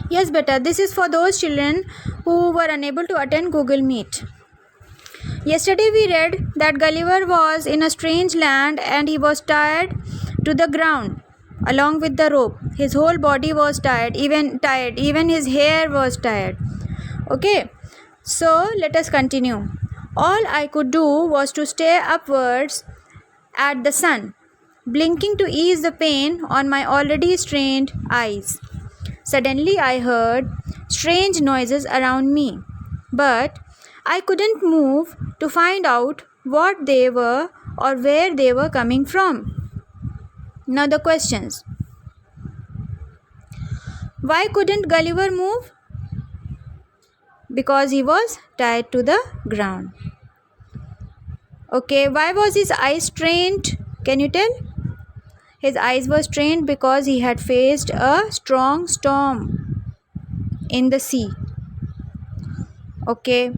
Yes, beta, this is for those children who were unable to attend Google Meet. Yesterday we read that Gulliver was in a strange land and he was tied to the ground along with the rope. His whole body was tired, even his hair was tired. Okay, so let us continue. All I could do was to stare upwards at the sun, blinking to ease the pain on my already strained eyes. Suddenly I heard strange noises around me, but I couldn't move to find out what they were or where they were coming from. Now the questions. Why couldn't Gulliver move? Because he was tied to the ground. Okay, why was his eyes strained? Can you tell? His eyes were strained because he had faced a strong storm in the sea. Okay.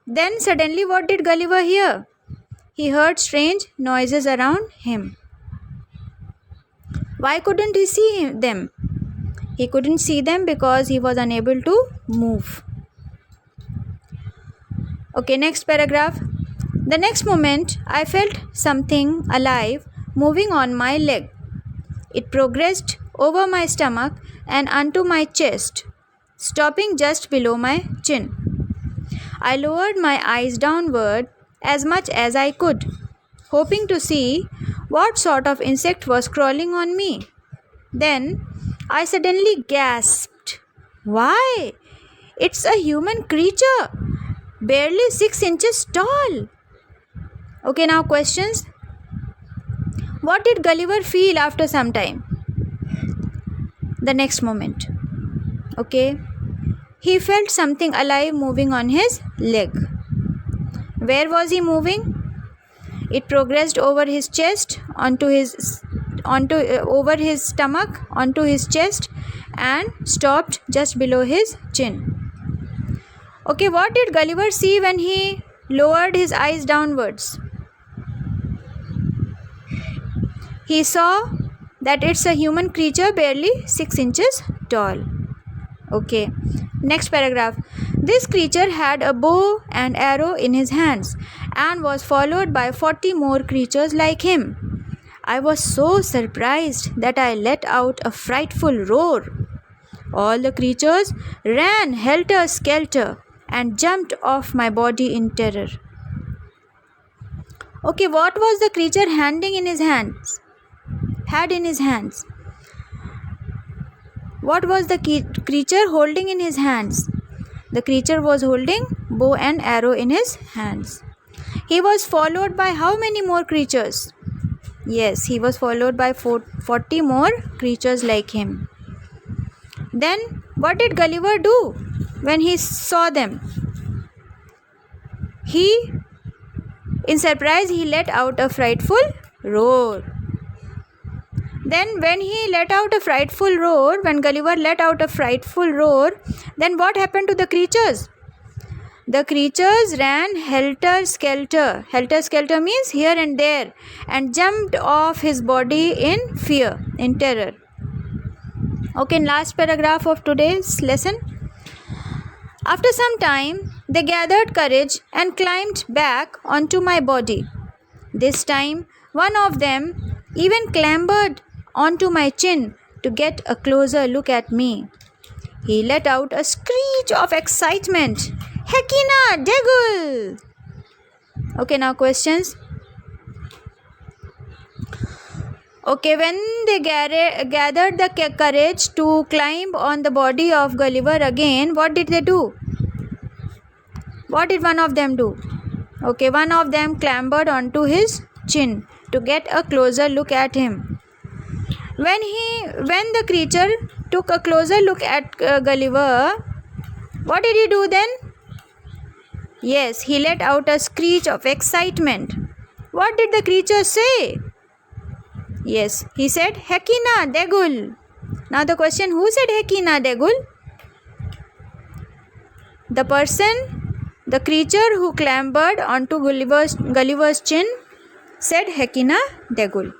Then suddenly what did Gulliver hear? He heard strange noises around him. Why couldn't he see them? He couldn't see them because he was unable to move. Okay, next paragraph. The next moment, I felt something alive moving on my leg. It progressed over my stomach and onto my chest, stopping just below my chin. I lowered my eyes downward as much as I could, hoping to see what sort of insect was crawling on me. Then I suddenly gasped. Why? It's a human creature, barely 6 inches tall. Okay, now questions. What did Gulliver feel after some time? The next moment. Okay. He felt something alive moving on his leg. Where was he moving? It progressed over his chest, over his stomach, onto his chest, and stopped just below his chin. Okay, what did Gulliver see when he lowered his eyes downwards? He saw that it's a human creature barely 6 inches tall. Okay, next paragraph. This creature had a bow and arrow in his hands and was followed by 40 more creatures like him. I was so surprised that I let out a frightful roar. All the creatures ran helter-skelter and jumped off my body in terror. Okay, what was the creature had in his hands? What was the creature holding in his hands? The creature was holding bow and arrow in his hands. He was followed by how many more creatures? Yes, he was followed by 40 more creatures like him. Then what did Gulliver do when he saw them? In surprise, he let out a frightful roar. Then when Gulliver let out a frightful roar, then what happened to the creatures? The creatures ran helter-skelter. Helter-skelter means here and there, and jumped off his body in fear, in terror. Okay, last paragraph of today's lesson. After some time, they gathered courage and climbed back onto my body. This time, one of them even clambered onto my chin to get a closer look at me. He let out a screech of excitement. Hekina Degul! Okay, now questions. Okay, when they gathered the courage to climb on the body of Gulliver again, what did they do? What did one of them do? Okay, one of them clambered onto his chin to get a closer look at him. When the creature took a closer look at Gulliver, what did he do then? Yes, he let out a screech of excitement. What did the creature say? Yes, he said, Hekina Degul. Now the question, who said Hekina Degul? The creature who clambered onto Gulliver's chin said Hekina Degul.